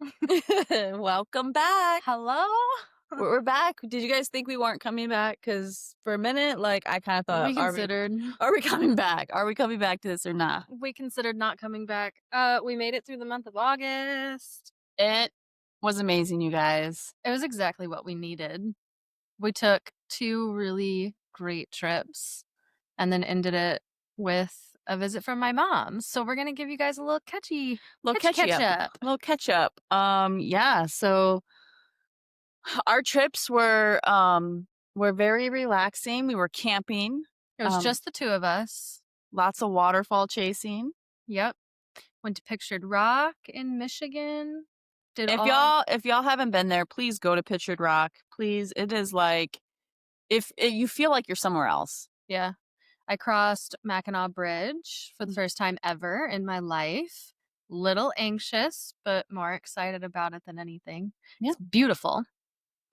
Welcome back. Hello? We're back. Did you guys think we weren't coming back? Because for a minute, like, I kind of thought, We considered. are we coming back? Are we coming back to this or not? We considered not coming back. We made it through the month of August. It was amazing, you guys. It was exactly what we needed. We took 2 really great trips and then ended it with a visit from my mom. So we're gonna give you guys a little Little catchy catch up. up. Little catch up. Yeah. So our trips were very relaxing. We were camping. It was Um, just the 2 of us. lots of waterfall chasing. Yep. Went to Pictured Rock in Michigan. Did If all y'all haven't been there, please go to Pictured Rock. Please, it is like you feel like you're somewhere else. Yeah. I crossed Mackinac Bridge for the Mm. first time ever in my life. Little anxious, but more excited about it than anything. Yeah. It's beautiful.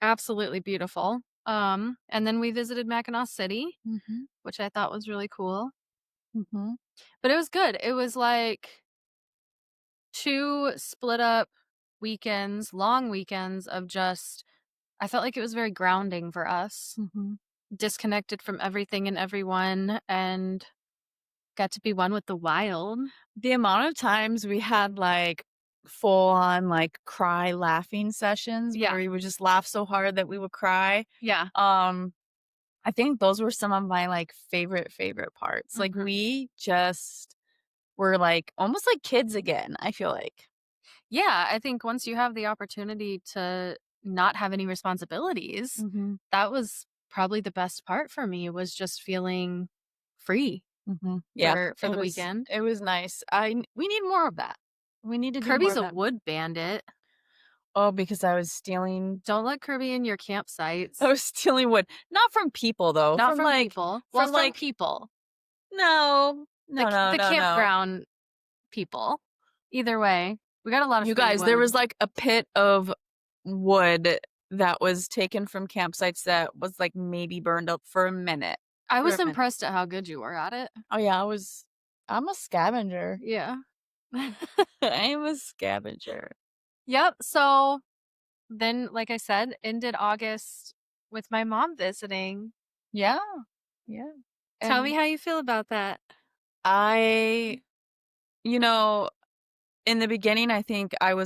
Absolutely beautiful. And then we visited Mackinac City, Mhm. which I thought was really cool. Mhm. But it was good. It was like 2 split up weekends, long weekends of just I felt like it was very grounding for us. Mhm. Disconnected from everything and everyone and got to be one with the wild. The amount of times we had like full on like cry laughing sessions where Yeah. we would just laugh so hard that we would cry. Yeah. Um I think those were some of my like favorite parts. Like Mhm. we just were like almost like kids again, I feel like. Yeah, I think once you have the opportunity to not have any responsibilities, Mhm. that was probably the best part for me was just feeling free Mhm. Yeah, for the weekend. it was nice. We need more of that. We need to do more Kirby's of a that. wood bandit. Oh, because I was stealing Don't let Kirby in your I campsites. was stealing wood. Not from people though, Not from people. Well, from from like people. no. No, no, The no, no. campground people. Either way, we got a lot of You free guys, there was wood. like a pit of wood that was taken from campsites that was like maybe burned up for a minute. I For was a minute. impressed at how good you were at it. Oh yeah, I'm a scavenger. Yeah. I'm a scavenger. Yep, so then, like I said, ended August with my mom visiting. Yeah. Yeah. Tell me And how you feel about that. I you know, in the beginning, I think I've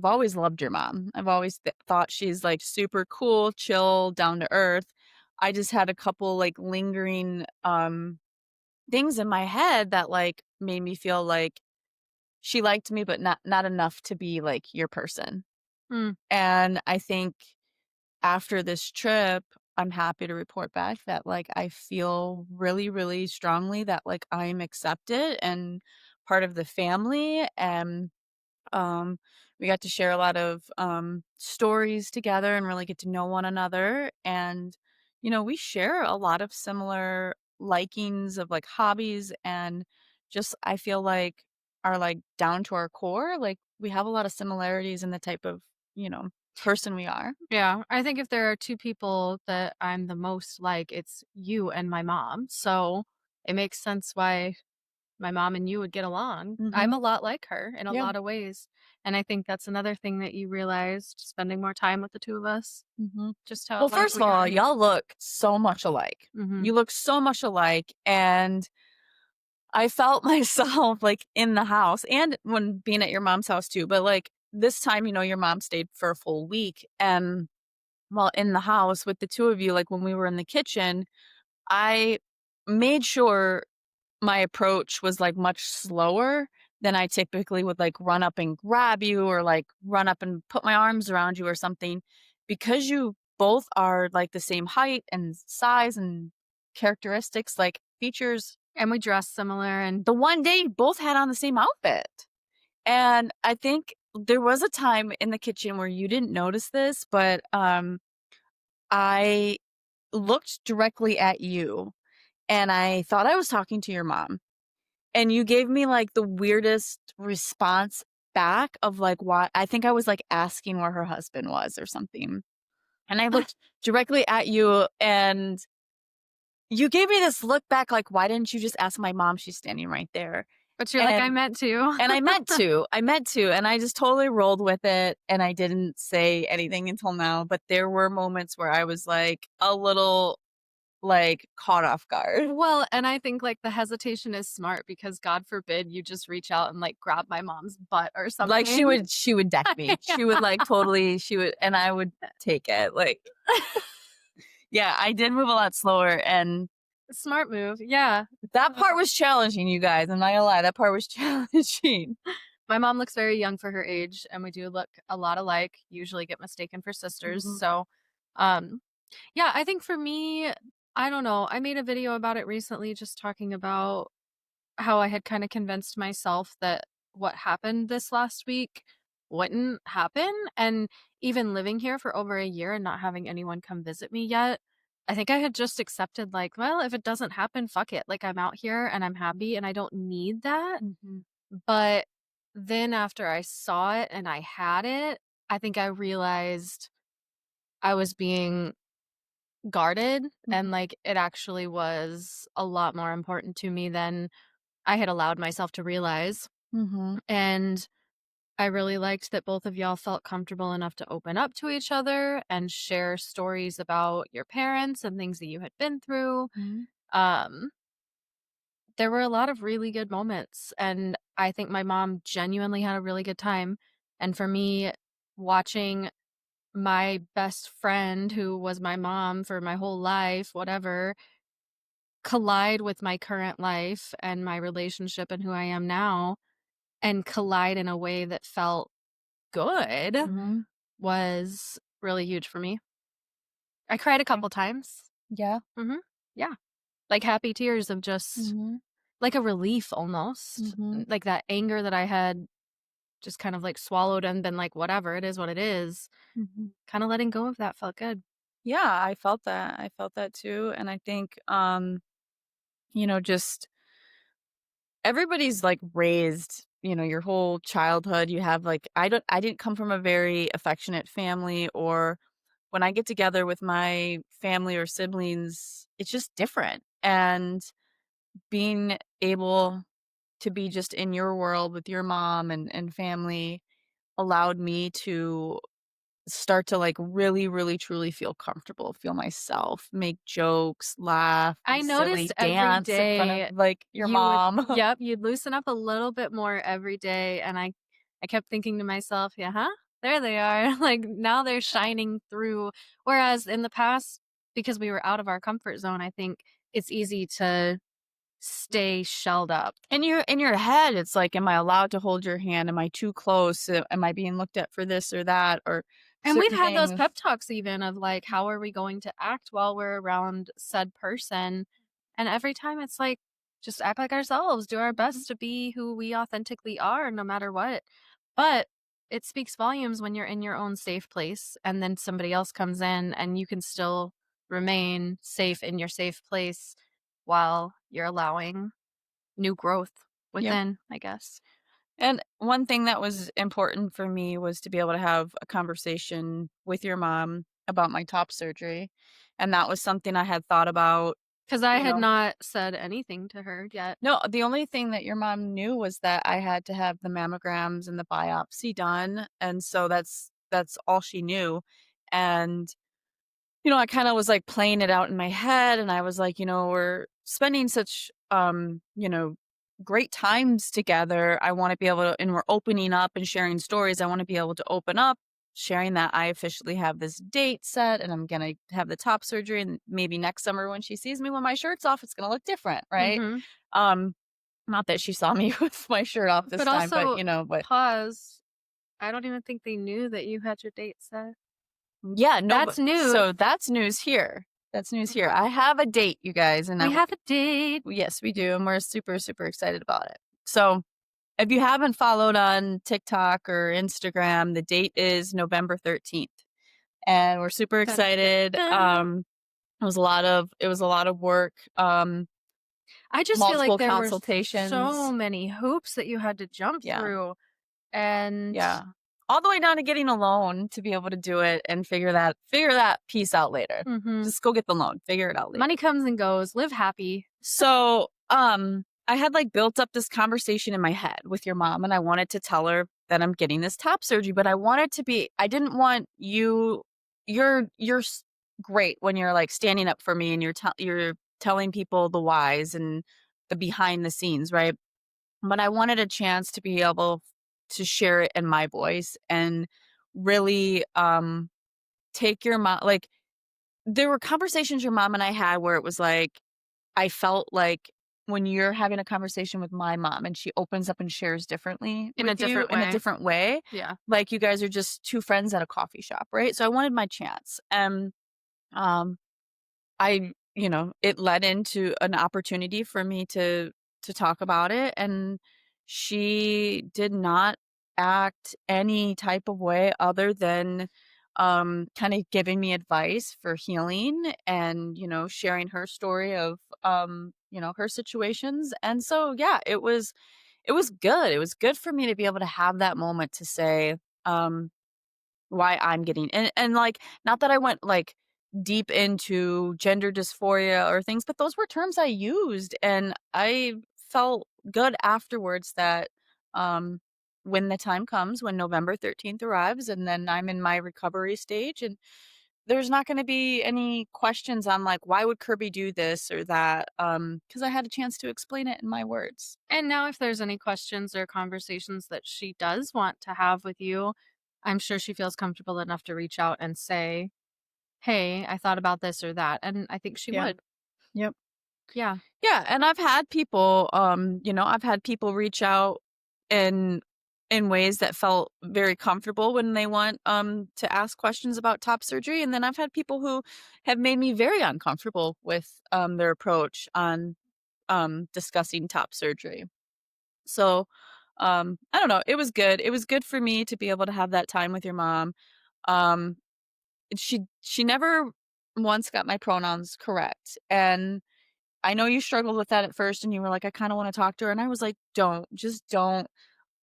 always loved your mom. I've always thought she's like super cool, chill, down to earth. I just had a couple like lingering things in my head that like made me feel like she liked me but not enough to be like your person. Mm, And I think after this trip, I'm happy to report back that like I feel really strongly that like I'm accepted and part of the family and um, we got to share a lot of stories together and really get to know one another. And, we share a lot of similar likings of like hobbies and just, I feel like, are like down to our core. Like we have a lot of similarities in the type of, person we are. yeah, I think if there are 2 people that I'm the most like, it's you and my mom, so it makes sense why my mom and you would get along. I'm Mm-hmm. a lot like her in a Yeah. lot of ways, and I think that's another thing that you realized spending more time with the 2 of us, Mm-hmm. just how Well, alike first of we all, are. y'all look so much alike. Mhm. You look so much alike. And I felt myself, like, in the house and when being at your mom's house too, but, like, this time, your mom stayed for a full week, and while in the house with the 2 of you, like, when we were in the kitchen, I made sure my approach was, like, much slower than I typically would, like, run up and grab you or, like, run up and put my arms around you or something, because you both are, like, the same height and size and characteristics, like, features And we dress similar and the one day you both had on the same outfit. And I think there was a time in the kitchen where you didn't notice this, but, I looked directly at you, and I thought I was talking to your mom, and you gave me, like, the weirdest response back of, like, why I think I was, like, asking where her husband was or something, and I looked directly at you, and you gave me this look back like, "Why didn't you just ask my mom? She's standing right there." But you're like, "I And meant to." and I meant to, and I just totally rolled with it, and I didn't say anything until now, but there were moments where I was, like, a little, like, caught off guard. Well, and I think, like, the hesitation is smart because God forbid you just reach out and, like, grab my mom's butt or Like, something. she would deck me. Yeah. She would, like, totally she would and I would take it, like yeah, I did move a lot slower, and Smart move, yeah. that part was challenging, you guys, I'm not gonna lie, that part was challenging. My mom looks very young for her age, and we do look a lot alike, usually get mistaken for sisters, Mhm, so, um, yeah, I think for me, I don't know, I made a video about it recently just talking about how I had kinda convinced myself that what happened this last week wouldn't happen, and even living here for over a year and not having anyone come visit me yet, I think I had just accepted, like, "Well, if it doesn't happen, fuck it, like, I'm out here and I'm happy and I don't need that." mhm, But then after I saw it and I had it, I think I realized I was being guarded and, mhm, like, it actually was a lot more important to me than I had allowed myself to realize, mhm, and I really liked that both of y'all felt comfortable enough to open up to each other and share stories about your parents and things that you had been through. mhm, Um, there were a lot of really good moments, and I think my mom genuinely had a really good time, and for me, watching my best friend, who was my mom for my whole life, whatever, collide with my current life and my relationship and who I am now, and collide in a way that felt good mhm, was really huge for me. I cried a okay. couple times. Yeah, Mhm. Yeah. Like happy tears of just mhm, like a relief almost. mhm, Like that anger that I had just kind of like swallowed and been like, whatever, it is what it is. mhm. Kind of letting go of that felt good. Yeah, I felt that too, and I think, just everybody's, like, raised, your whole childhood, you have, like I didn't come from a very affectionate family, or when I get together with my family or siblings, it's just different, and being able to be just in your world with your mom and family allowed me to start to, like, really, really, truly feel comfortable, feel myself, make jokes, laugh, be I silly, noticed every dance in front of, day like, your you would mom. yep, you'd loosen up a little bit more every day, and I kept thinking to myself, "Yeah, huh? There they are." Like, now they're shining through, whereas in the past, because we were out of our comfort zone, I think it's easy to stay shelled up. In your head, it's like, "Am I allowed to hold your hand? Am I too close? Am I being looked at for this or that?" Or And we've certain had those things. pep talks even of, like, how are we going to act while we're around said person, and every time it's like, just act like ourselves, do our best to be who we authentically are no matter what. But it speaks volumes when you're in your own safe place and then somebody else comes in and you can still remain safe in your safe place while you're allowing new growth Yep. within, I guess. And one thing that was important for me was to be able to have a conversation with your mom about my top surgery, and that was something I had thought about, Because I you had know not said anything to her yet. No, the only thing that your mom knew was that I had to have the mammograms and the biopsy done, and so that's all she knew, and I kinda was, like, playing it out in my head, and I was like, "We're spending such, great times together. I wanna be able to, and we're opening up and sharing stories. I wanna be able to open up, sharing that I officially have this date set, and I'm gonna have the top surgery, and maybe next summer when she sees me when my shirt's off, it's gonna look different, right?" Mhm. Um, not that she saw me with my shirt off this But time, but, also, pause, I don't even think they knew that you had your date set. yeah, no, but That's news. so that's news here. That's news here. I have a date, you guys, and We I have a date. yes, we do, and we're super, super excited about it. So, if you haven't followed on TikTok or Instagram, the date is November 13th, and we're super Dun, dun, excited. dun. It was a lot of work, I just feel like multiple there were so consultations. many hoops that you had to jump Yeah, through, and yeah. All the way down to getting a loan to be able to do it and figure that piece out later. mhm. Just go get the loan, figure it out later. Money comes and goes, live happy. So, I had, like, built up this conversation in my head with your mom, and I wanted to tell her that I'm getting this top surgery, but I didn't want you're great when you're, like, standing up for me and you're telling people the whys and the behind the scenes, right? But I wanted a chance to be able to share it in my voice and really, take your mom like, there were conversations your mom and I had where it was like, I felt like when you're having a conversation with my mom and she opens up and shares differently In a with you different in a way. different way, Yeah. like you guys are just 2 friends at a coffee shop, right? So I wanted my chance, and, um, it led into an opportunity for me to talk about it, and she did not act any type of way other than, kinda giving me advice for healing and, sharing her story of, her situations, and so, yeah, it was good. It was good for me to be able to have that moment to say, um why I'm getting and, like, not that I went, like, deep into gender dysphoria or things, but those were terms I used, and I felt good afterwards that, um, when the time comes, when November 13th arrives, and then I'm in my recovery stage, and there's not gonna be any questions on, like, "Why would Kirby do this or that?" Because I had a chance to explain it in my words. And now if there's any questions or conversations that she does want to have with you, I'm sure she feels comfortable enough to reach out and say, "Hey, I thought about this or that." And I think she Yeah. would. Yep. Yeah. Yeah, and I've had people reach out in ways that felt very comfortable when they want to ask questions about top surgery, and then I've had people who have made me very uncomfortable with their approach on discussing top surgery. So, I don't know, it was good. It was good for me to be able to have that time with your mom. Um she never once got my pronouns correct, and I know you struggled with that at first and you were like, "I kinda wanna talk to her," and I was like, "Don't, just don't.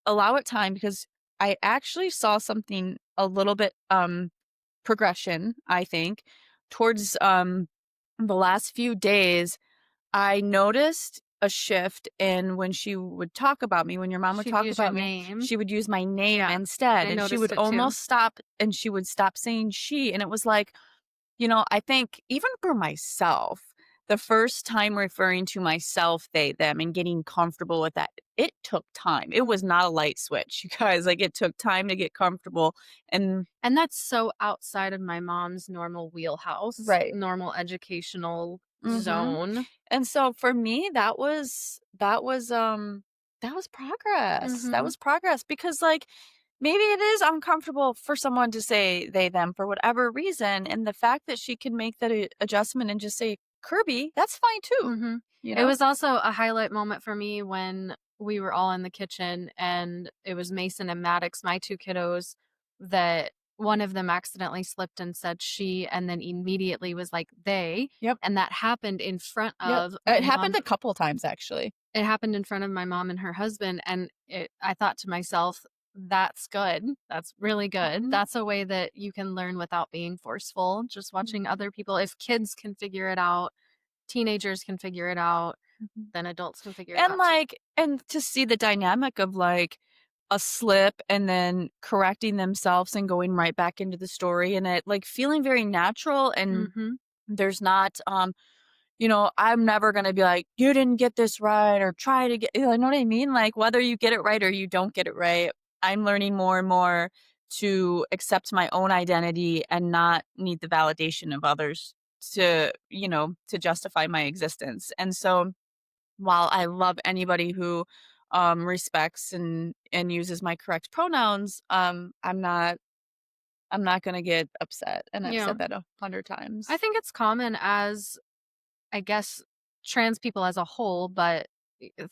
Allow it time," because I actually saw something a little bit, progression, I think, towards, the last few days. I noticed a shift in when she would talk about me, when your mom would She'd talk use your about me, name. she would use my name Yeah. instead, I and she would noticed it too. almost stop saying "she," and it was like, I think even for myself, the first time referring to myself, they, them, and getting comfortable with that, it took time. It was not a light switch, you guys. Like, it took time to get comfortable. And And that's so outside of my mom's normal wheelhouse, right. normal educational Mhm. zone. And so for me, that was progress. That Mhm. was progress because, like, maybe it is uncomfortable for someone to say they, them for whatever reason. And the fact that she can make that adjustment and just say Kirby, that's fine too, Mhm. you It know? was also a highlight moment for me when we were all in the kitchen and it was Mason and Maddox, my 2 kiddos, that one of them accidentally slipped and said "she" and then immediately was like "they," Yep. and that happened in front Yep. of my It happened mom. a couple times actually. It happened in front of my mom and her husband, and I thought to myself, "That's good. That's really good. Mhm. That's a way that you can learn without being forceful." Just watching Mhm. other people, if kids can figure it out, teenagers can figure it out, Mhm. then adults can figure it And, out too. like, and to see the dynamic of, like, a slip and then correcting themselves and going right back into the story and it, like, feeling very natural, and Mhm, there's not, I'm never gonna be like, "You didn't get this right," or try to get, you know what I mean? Like, whether you get it right or you don't get it right, I'm learning more and more to accept my own identity and not need the validation of others to justify my existence. And so, while I love anybody who, respects and uses my correct pronouns, I'm not gonna get upset, and I've yeah. said that 100 I times. think it's common as, I guess, trans people as a whole, but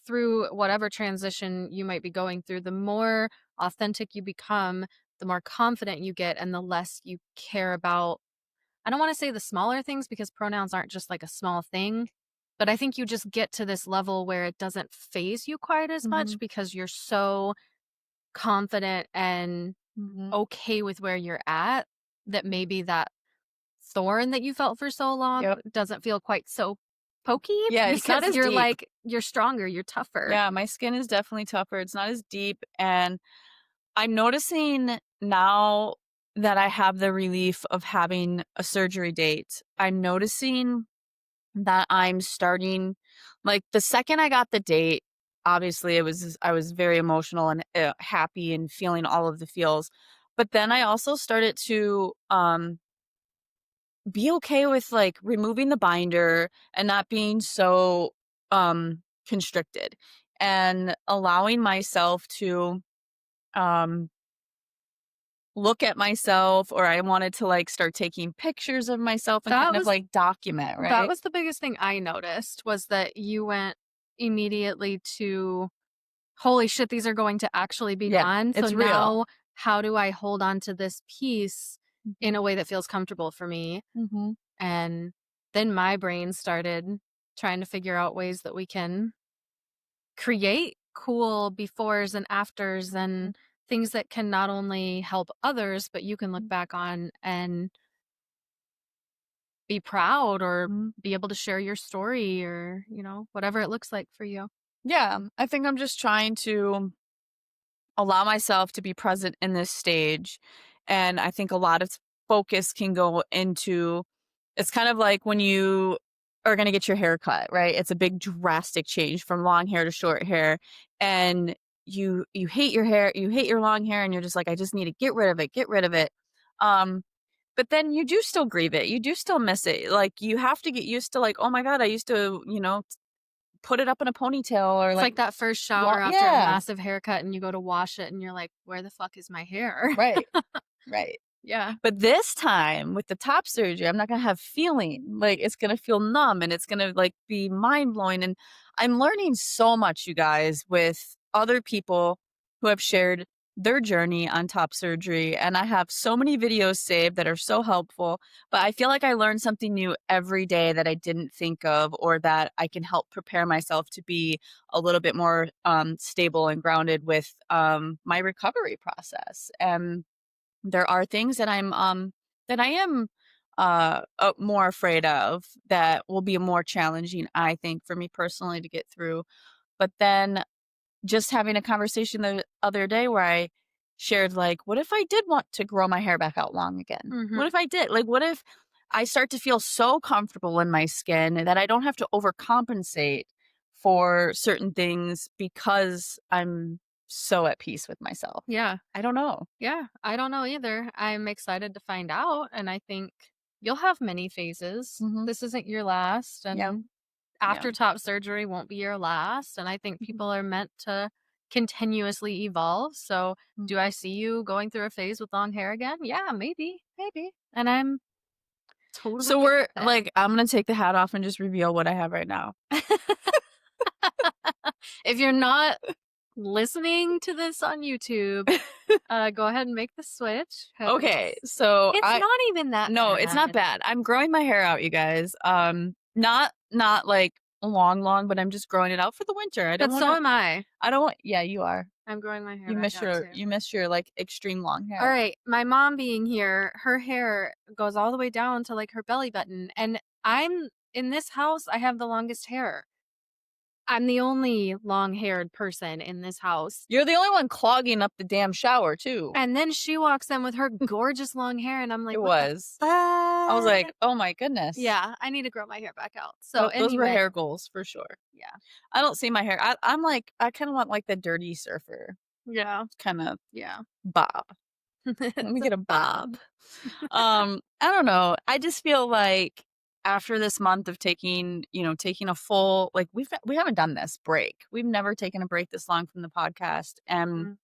through whatever transition you might be going through, the more authentic you become, the more confident you get, and the less you care about, I don't wanna say the smaller things because pronouns aren't just like a small thing, but I think you just get to this level where it doesn't phase you quite as much Mhm, because you're so confident and mhm. okay with where you're at, that maybe that thorn that you felt for so long Yep. doesn't feel quite so pokey Yeah, it's not because as deep. you're stronger, you're tougher. Yeah, my skin is definitely tougher. It's not as deep, and I'm noticing now that I have the relief of having a surgery date. I'm noticing that I'm starting like, the second I got the date, obviously, I was very emotional and, happy and feeling all of the feels, but then I also started to, be okay with, like, removing the binder and not being so, constricted, and allowing myself to, um, look at myself, or I wanted to, like, start taking pictures of myself and That kind of, was like, document, that right? was the biggest thing I noticed was that you went immediately to, "Holy shit, these are going to actually be Yeah, gone, so it's real. now how do I hold on to this piece in Mhm, a way that feels comfortable for me?" mhm, And then my brain started trying to figure out ways that we can create cool befores and afters mhm, and things that can not only help others, but you can look back on and be proud or mhm. be able to share your story or, whatever it looks like for you. Yeah, I think I'm just trying to allow myself to be present in this stage, and I think a lot of focus can go into it's kind of like when you are gonna get your hair cut, right? It's a big drastic change from long hair to short hair, and you hate your hair, you hate your long hair, and you're just like, "I just need to get rid of it, get rid of it." Um, but then you do still grieve it, you do still miss it, like, you have to get used to, like, "Oh my god, I used to, put it up in a ponytail," or, It's like, like that first wa shower after a Yeah, massive haircut and you go to wash it and you're like, where the fuck is my hair? right, right. Yeah. But this time with the top surgery, I'm not gonna have feeling, like, it's gonna feel numb and it's gonna, like, be mind blowing, and I'm learning so much, you guys, with other people who have shared their journey on top surgery, and I have so many videos saved that are so helpful, but I feel like I learn something new every day that I didn't think of or that I can help prepare myself to be a little bit more, stable and grounded with, my recovery process, and there are things that I am, more afraid of that will be more challenging, I think, for me personally to get through. But then just having a conversation the other day where I shared, like, "What if I did want to grow my hair back out long again? What Mhm. if I did? Like, what if I start to feel so comfortable in my skin that I don't have to overcompensate for certain things because I'm so at peace with myself?" Yeah. I don't know. Yeah. I don't know either. I'm excited to find out. And I think you'll have many phases. Mhm. This isn't your last. Yeah. And Yeah. after top surgery won't be your last. And I think Mhm. people are meant to continuously evolve. So, Mm. do I see you going through a phase with long hair again? Yeah, maybe. Maybe. And I'm totally So good we're with it. like, I'm gonna take the hat off and just reveal what I have right now. If you're not listening to this on YouTube, go ahead and make the switch Okay, because so it's I not even that no, it's not bad. bad. I'm growing my hair out, you guys. Not like long, but I'm just growing it out for the winter. But so am I. I don't want yeah, you are. I'm growing my hair back out too. You miss your like extreme long All hair. right, my mom being here, her hair goes all the way down to like her belly button, and I'm in this house. I have the longest hair. I'm the only long-haired person in this house. You're the only one clogging up the damn shower too. And then she walks in with her gorgeous long hair, and I'm It like, "What the was. I was like, fuck?" "Oh my goodness." Yeah, I need to grow my hair back out. So Those were anyway, hair goals for sure. yeah, I don't see my hair. I'm like, I kind of want like the dirty surfer yeah, kind of yeah. bob. Let me It's a get a bob. bob. I don't know. I just feel like after this month of taking, taking a full like we haven't done this break. We've never taken a break this long from the podcast, and Mhm.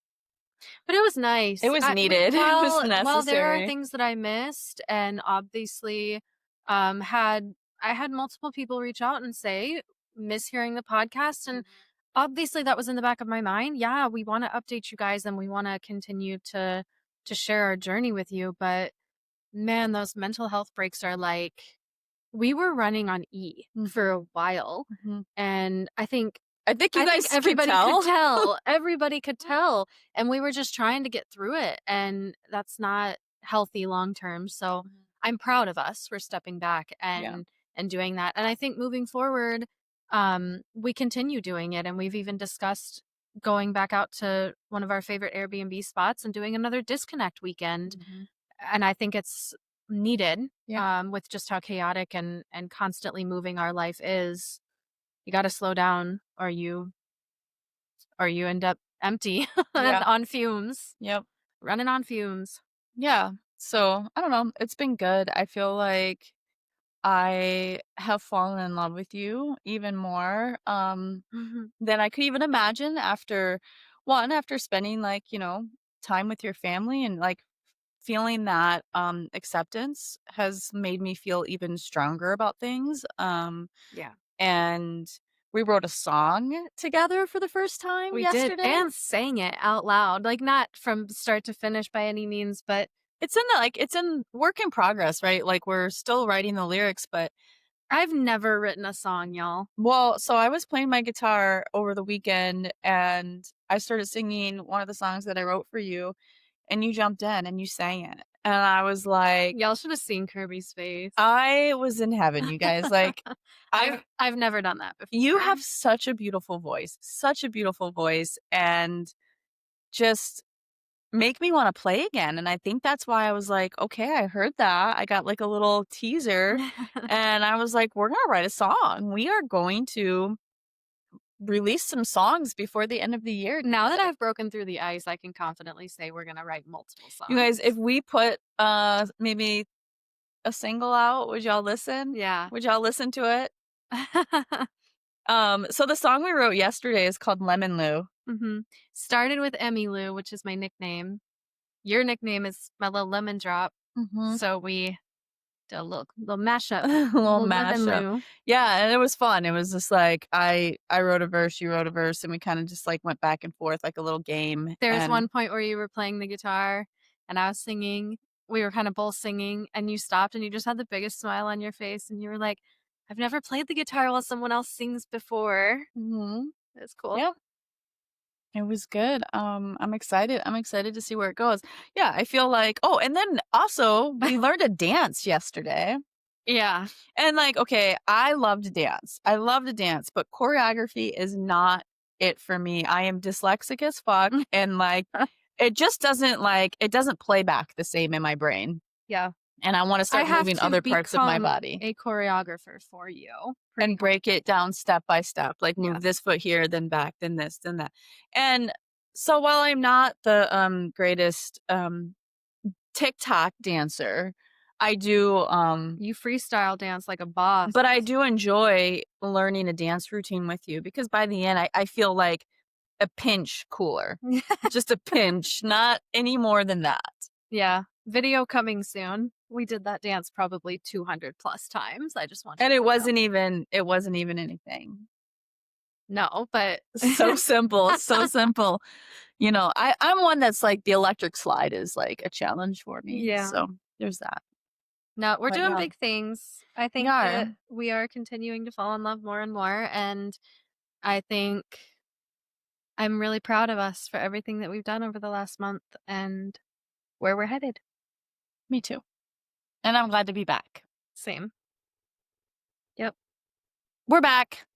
But it was it nice. was needed. It was While there are necessary. things that I missed and obviously, had I had multiple people reach out and say, "Miss hearing the podcast," and obviously that was in the back of my mind. Yeah, we wanna update you guys and we wanna continue to share our journey with you, but man, those mental health breaks are like we were running on E for a Mhm, while, mhm. and I think you I think guys could everybody could tell. tell. Everybody could tell, and we were just trying to get through it, and that's not healthy long term, so Mhm. I'm proud of us for stepping back Yeah. and and doing that. And I think moving forward, we continue doing it, and we've even discussed going back out to one of our favorite Airbnb spots and doing another disconnect weekend. Mhm. And I think it's needed, Yeah. with just how chaotic and constantly moving our life is. You got to slow down, or you end up empty and Yeah. on fumes, Yep. running on fumes. Yeah. So, I don't know, it's been good. I feel like I have fallen in love with you even more, Mhm. than I could even imagine after after spending, like, time with your family and, like, feeling that, acceptance has made me feel even stronger about things, Yeah. and we wrote a song together for the first time We did, yesterday. and sang it out loud, like, not from start to finish by any means, but It's in work in progress, right? Like, we're still writing the lyrics, but I've never written a song, y'all. well, so I was playing my guitar over the weekend, and I started singing one of the songs that I wrote for you, and you jumped in and you sang it, and I was like Y'all should have seen Kirby's face. I was in heaven, you guys, like, I've I've never done that you before. have such a beautiful voice, and just make me wanna play again, and I think that's why I was like, "Okay, I heard that." I got, like, a little teaser, and I was like, "We're gonna write a song. We are going to release some songs before the end of the year Now that together." I've broken through the ice, I can confidently say we're gonna write multiple You guys, if songs. we put, maybe a single out, would y'all listen? Yeah. Would y'all listen to it? So the song we wrote yesterday is called Lemon Lou. Mhm. Started with Emmy Lou, which is my nickname. Your nickname is my little lemon drop, Mhm. so we did a little mashup, A little little lemon mashup. Lou. Yeah, and it was fun. It was just like I wrote a verse, you wrote a verse, and we kinda just, like, went back and forth like a little game, There was and one point where you were playing the guitar and I was singing. We were kinda both singing, and you stopped and you just had the biggest smile on your face, and you were like, "I've never played the guitar while someone else sings before." mhm. It's cool. Yeah, it was good. I'm excited. I'm excited to see where it goes. Yeah, I feel like and then also we learned to dance yesterday. Yeah. And, like, okay, I love to dance. I love to dance, but choreography is not it for me. I am dyslexic as fuck, and, like, it doesn't play back the same in my brain, Yeah. and I wanna I start have moving to other parts of my become body a choreographer for you pretty and much. break it down step by step, like, Yeah. move this foot here, then back, then this, then that. And so while I'm not the, greatest, TikTok dancer, I do, You freestyle dance like a boss. but I do enjoy learning a dance routine with you because by the end, I feel like a pinch cooler. Just a pinch, not any more than that. Yeah. Video coming soon. We did that dance probably 200 plus times. I just want And you it to know. wasn't even anything. No, but So simple, so simple. I'm one that's like the electric slide is like a challenge for me. yeah. So there's that. No, we're But doing yeah, big things. I we think are. that we are continuing to fall in love more and more, and I think I'm really proud of us for everything that we've done over the last month and where we're headed. Me too. And I'm glad to be back. Same. Yep. We're back.